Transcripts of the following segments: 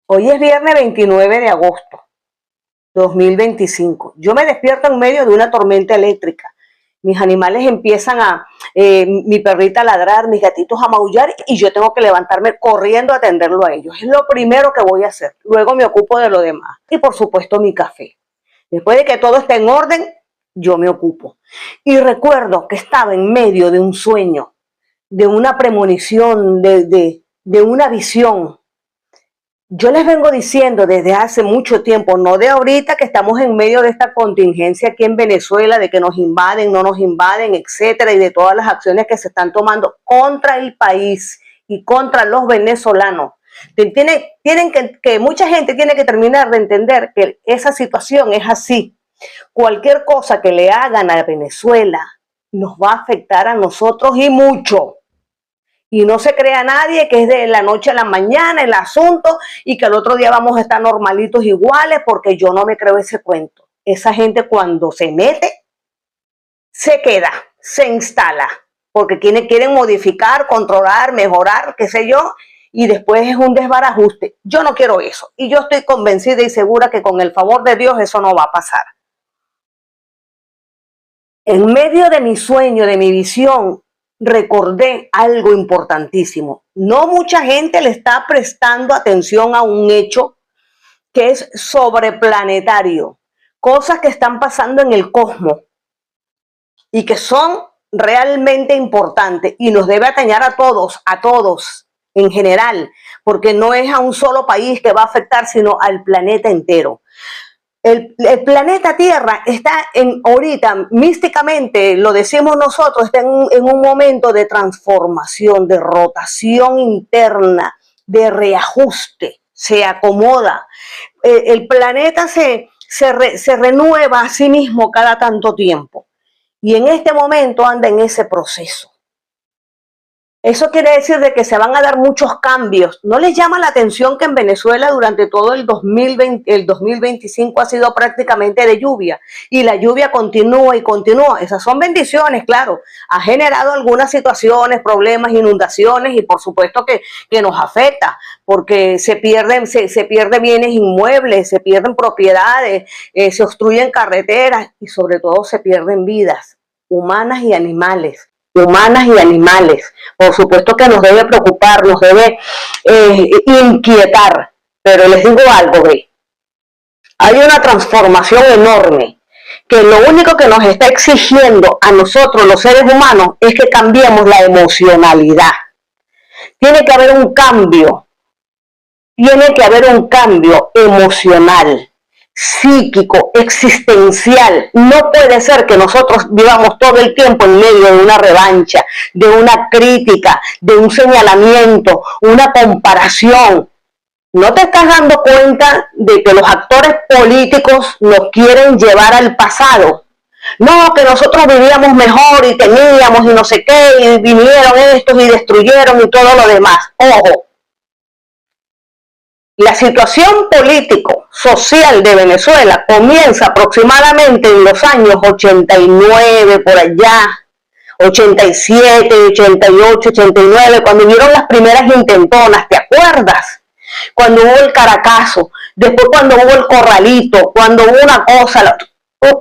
Hoy es viernes 29 de agosto 2025. Yo me despierto en medio de una tormenta eléctrica. Mis animales empiezan mi perrita a ladrar, mis gatitos a maullar y yo tengo que levantarme corriendo a atenderlo a ellos. Es lo primero que voy a hacer. Luego me ocupo de lo demás. Y por supuesto mi café. Después de que todo esté en orden, yo me ocupo. Y recuerdo que estaba en medio de un sueño, de una premonición, de una visión. Yo les vengo diciendo desde hace mucho tiempo, no de ahorita que estamos en medio de esta contingencia aquí en Venezuela, de que nos invaden, no nos invaden, etcétera, y de todas las acciones que se están tomando contra el país y contra los venezolanos. Que mucha gente tiene que terminar de entender que esa situación es así. Cualquier cosa que le hagan a Venezuela nos va a afectar a nosotros y mucho. Y no se crea nadie que es de la noche a la mañana el asunto y que el otro día vamos a estar normalitos iguales, porque yo no me creo ese cuento. Esa gente cuando se mete, se queda, se instala, porque quieren modificar, controlar, mejorar, qué sé yo, y después es un desbarajuste. Yo no quiero eso y yo estoy convencida y segura que con el favor de Dios eso no va a pasar. En medio de mi sueño, de mi visión, recordé algo importantísimo. No mucha gente le está prestando atención a un hecho que es sobreplanetario, cosas que están pasando en el cosmos y que son realmente importantes y nos debe atañer a todos en general, porque no es a un solo país que va a afectar, sino al planeta entero. El planeta Tierra está ahorita, místicamente, lo decimos nosotros, está en un momento de transformación, de rotación interna, de reajuste, se acomoda. El planeta se renueva a sí mismo cada tanto tiempo y en este momento anda en ese proceso. Eso quiere decir de que se van a dar muchos cambios. ¿No les llama la atención que en Venezuela durante todo el 2025 ha sido prácticamente de lluvia? Y la lluvia continúa y continúa. Esas son bendiciones, claro. Ha generado algunas situaciones, problemas, inundaciones y por supuesto que nos afecta porque se pierden bienes inmuebles, se pierden propiedades, se obstruyen carreteras y sobre todo se pierden vidas humanas y animales. Por supuesto que nos debe preocupar, nos debe inquietar, pero les digo algo, ¿ve? Hay una transformación enorme que lo único que nos está exigiendo a nosotros los seres humanos es que cambiemos la emocionalidad. Tiene que haber un cambio emocional, psíquico, existencial. No puede ser que nosotros vivamos todo el tiempo en medio de una revancha, de una crítica, de un señalamiento, una comparación. ¿No te estás dando cuenta de que los actores políticos nos quieren llevar al pasado? No, que nosotros vivíamos mejor y teníamos y no sé qué, y vinieron estos y destruyeron y todo lo demás. Ojo. La situación político-social de Venezuela comienza aproximadamente en los años 89, por allá, 87, 88, 89, cuando hubieron las primeras intentonas, ¿te acuerdas? Cuando hubo el Caracazo, después cuando hubo el Corralito, cuando hubo una cosa,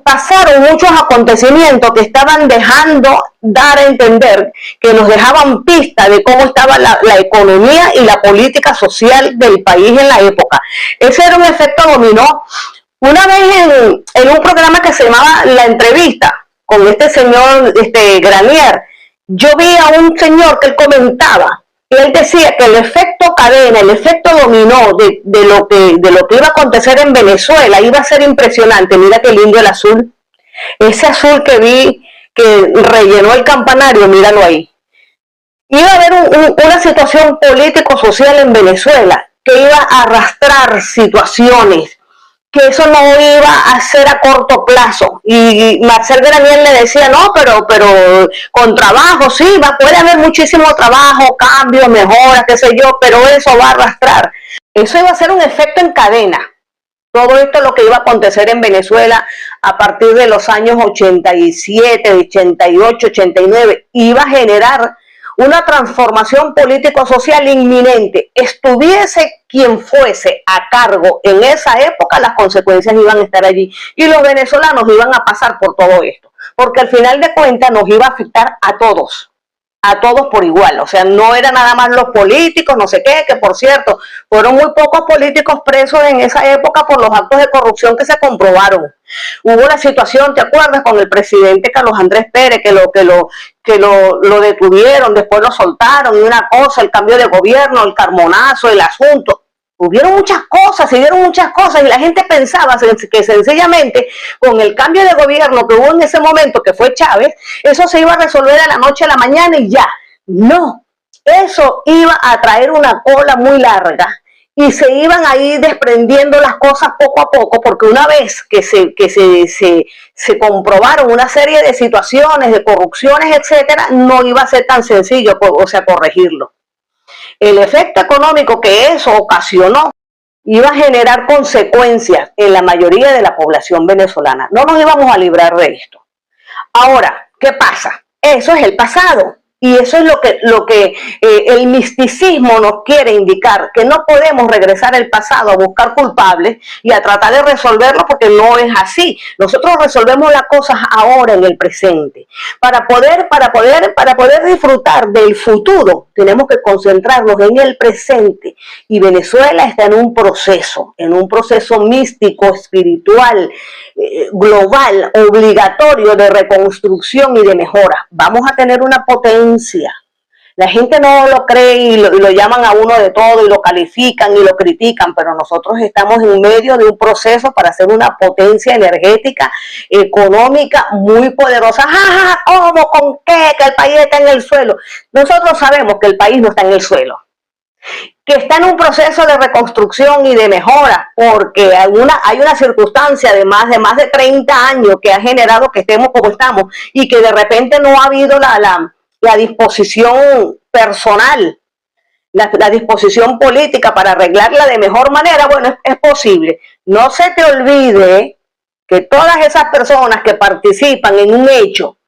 pasaron muchos acontecimientos que estaban dejando dar a entender, que nos dejaban pistas de cómo estaba la economía y la política social del país en la época. Ese era un efecto dominó. Una vez en un programa que se llamaba La Entrevista, con este señor Granier, yo vi a un señor que él comentaba, y él decía que el efecto cadena, el efecto dominó de lo que iba a acontecer en Venezuela iba a ser impresionante. Mira qué lindo el azul. Ese azul que vi que rellenó el campanario, míralo ahí. Iba a haber una situación político-social en Venezuela que iba a arrastrar situaciones, que eso no iba a ser a corto plazo. Y Marcel Granier le decía, no, pero con trabajo, sí, puede haber muchísimo trabajo, cambios, mejoras, qué sé yo, pero eso va a arrastrar. Eso iba a ser un efecto en cadena. Todo esto es lo que iba a acontecer en Venezuela a partir de los años 87, 88, 89. Iba a generar una transformación político-social inminente, estuviese quien fuese a cargo en esa época, las consecuencias iban a estar allí y los venezolanos iban a pasar por todo esto, porque al final de cuentas nos iba a afectar a todos por igual. O sea, no era nada más los políticos, no sé qué, que por cierto, fueron muy pocos políticos presos en esa época por los actos de corrupción que se comprobaron. Hubo una situación, ¿te acuerdas? Con el presidente Carlos Andrés Pérez, que lo detuvieron, después lo soltaron, y una cosa, el cambio de gobierno, el Carmonazo, el asunto. Hubieron muchas cosas, se dieron muchas cosas y la gente pensaba que sencillamente con el cambio de gobierno que hubo en ese momento, que fue Chávez, eso se iba a resolver a la noche a la mañana y ya. No, eso iba a traer una cola muy larga y se iban a ir desprendiendo las cosas poco a poco, porque una vez que se comprobaron una serie de situaciones, de corrupciones, etcétera, no iba a ser tan sencillo, o sea, corregirlo. El efecto económico que eso ocasionó iba a generar consecuencias en la mayoría de la población venezolana. No nos íbamos a librar de esto. Ahora, ¿qué pasa? Eso es el pasado. Y eso es lo que el misticismo nos quiere indicar, que no podemos regresar al pasado a buscar culpables y a tratar de resolverlo, porque no es así. Nosotros resolvemos las cosas ahora en el presente. Para poder disfrutar del futuro, tenemos que concentrarnos en el presente. Y Venezuela está en un proceso místico, espiritual, global, obligatorio de reconstrucción y de mejora. Vamos a tener una potencia. La gente no lo cree y lo llaman a uno de todo y lo califican y lo critican, pero nosotros estamos en medio de un proceso para ser una potencia energética, económica, muy poderosa. ¡Ja, ja! ¿Cómo? ¿Con qué? Que el país está en el suelo. Nosotros sabemos que el país no está en el suelo, que está en un proceso de reconstrucción y de mejora, porque hay una circunstancia de más de 30 años que ha generado que estemos como estamos y que de repente no ha habido la disposición personal, la disposición política para arreglarla de mejor manera. Bueno, es posible. No se te olvide que todas esas personas que participan en un hecho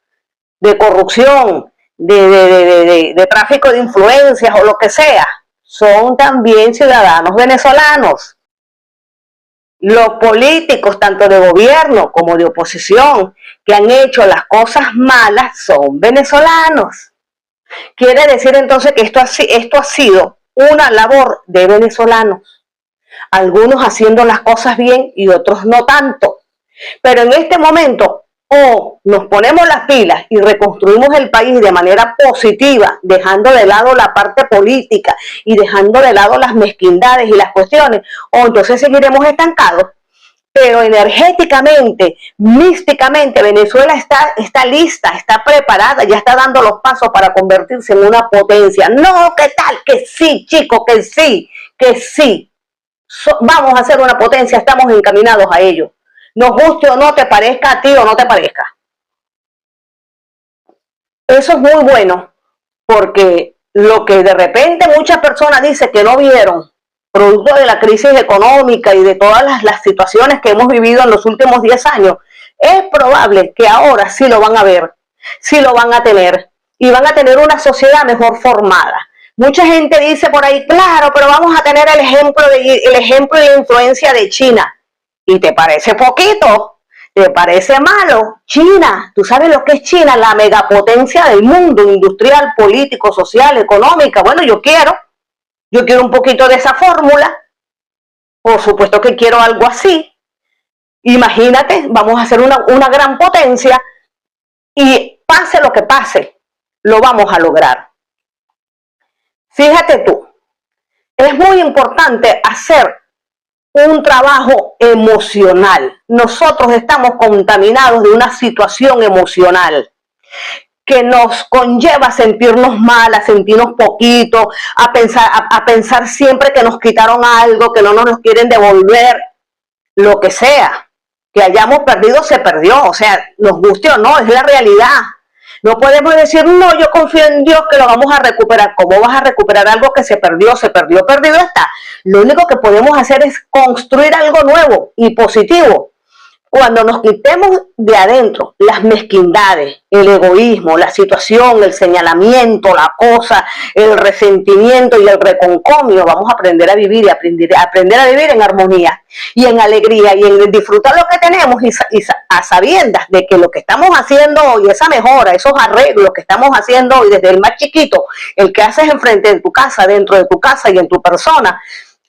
de corrupción, de tráfico de influencias o lo que sea, son también ciudadanos venezolanos. Los políticos, tanto de gobierno como de oposición, que han hecho las cosas malas, son venezolanos. Quiere decir entonces que esto ha sido una labor de venezolanos. Algunos haciendo las cosas bien y otros no tanto. Pero en este momento, o nos ponemos las pilas y reconstruimos el país de manera positiva, dejando de lado la parte política y dejando de lado las mezquindades y las cuestiones, o entonces seguiremos estancados. Pero energéticamente, místicamente, Venezuela está lista, está preparada, ya está dando los pasos para convertirse en una potencia. No, ¿qué tal? Que sí, chicos, que sí, que sí. Vamos a ser una potencia, estamos encaminados a ello. Nos guste o no, te parezca a ti o no te parezca. Eso es muy bueno, porque lo que de repente muchas personas dicen que no vieron, producto de la crisis económica y de todas las situaciones que hemos vivido en los últimos 10 años, es probable que ahora sí lo van a ver, sí lo van a tener, y van a tener una sociedad mejor formada. Mucha gente dice por ahí, claro, pero vamos a tener el ejemplo y la influencia de China. ¿Y te parece poquito? ¿Te parece malo? China, ¿tú sabes lo que es China? La megapotencia del mundo, industrial, político, social, económica. Bueno, yo quiero un poquito de esa fórmula. Por supuesto que quiero algo así. Imagínate, vamos a ser una gran potencia y pase lo que pase, lo vamos a lograr. Fíjate tú, es muy importante hacer un trabajo emocional. Nosotros estamos contaminados de una situación emocional que nos conlleva a sentirnos mal, a sentirnos poquito, a pensar siempre que nos quitaron algo, que no nos quieren devolver, lo que sea, que hayamos perdido, se perdió, o sea, nos guste o no, es la realidad. No podemos decir, no, yo confío en Dios que lo vamos a recuperar. ¿Cómo vas a recuperar algo que se perdió? Se perdió, perdido está. Lo único que podemos hacer es construir algo nuevo y positivo. Cuando nos quitemos de adentro las mezquindades, el egoísmo, la situación, el señalamiento, la cosa, el resentimiento y el reconcomio, vamos a aprender a vivir y aprender a vivir en armonía y en alegría y en disfrutar lo que tenemos y a sabiendas de que lo que estamos haciendo hoy, esa mejora, esos arreglos que estamos haciendo hoy, desde el más chiquito, el que haces enfrente de tu casa, dentro de tu casa y en tu persona,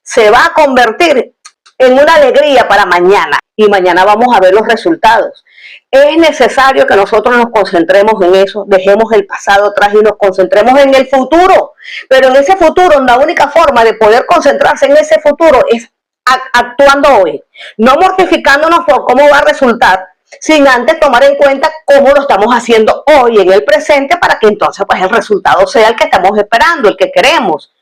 se va a convertir en una alegría para mañana, y mañana vamos a ver los resultados. Es necesario que nosotros nos concentremos en eso, dejemos el pasado atrás y nos concentremos en el futuro, pero en ese futuro, la única forma de poder concentrarse en ese futuro es actuando hoy, no mortificándonos por cómo va a resultar, sin antes tomar en cuenta cómo lo estamos haciendo hoy en el presente, para que entonces pues el resultado sea el que estamos esperando, el que queremos.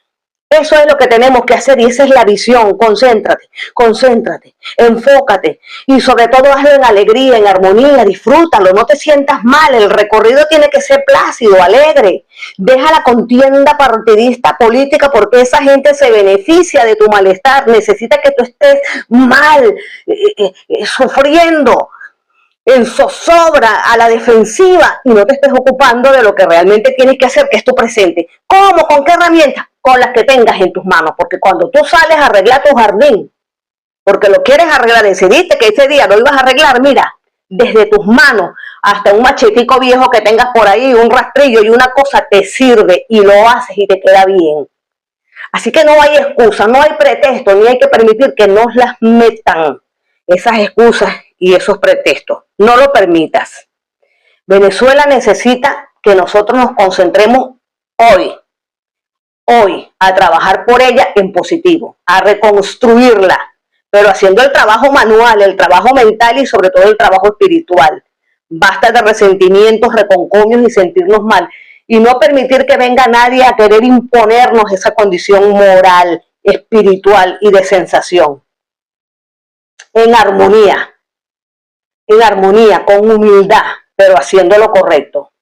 Eso es lo que tenemos que hacer y esa es la visión. Concéntrate, concéntrate, enfócate y sobre todo hazlo en alegría, en armonía, disfrútalo, no te sientas mal. El recorrido tiene que ser plácido, alegre. Deja la contienda partidista política porque esa gente se beneficia de tu malestar, necesita que tú estés mal, sufriendo en zozobra, a la defensiva y no te estés ocupando de lo que realmente tienes que hacer, que es tu presente. ¿Cómo? ¿Con qué herramientas? Con las que tengas en tus manos, porque cuando tú sales a arreglar tu jardín, porque lo quieres arreglar, decidiste que ese día lo ibas a arreglar, mira, desde tus manos hasta un machetico viejo que tengas por ahí, un rastrillo y una cosa te sirve y lo haces y te queda bien. Así que no hay excusa, no hay pretexto, ni hay que permitir que nos las metan esas excusas y esos pretextos. No lo permitas. Venezuela necesita que nosotros nos concentremos hoy, a trabajar por ella en positivo, a reconstruirla, pero haciendo el trabajo manual, el trabajo mental y sobre todo el trabajo espiritual. Basta de resentimientos, reconcomios y sentirnos mal. Y no permitir que venga nadie a querer imponernos esa condición moral, espiritual y de sensación. En armonía, con humildad, pero haciendo lo correcto.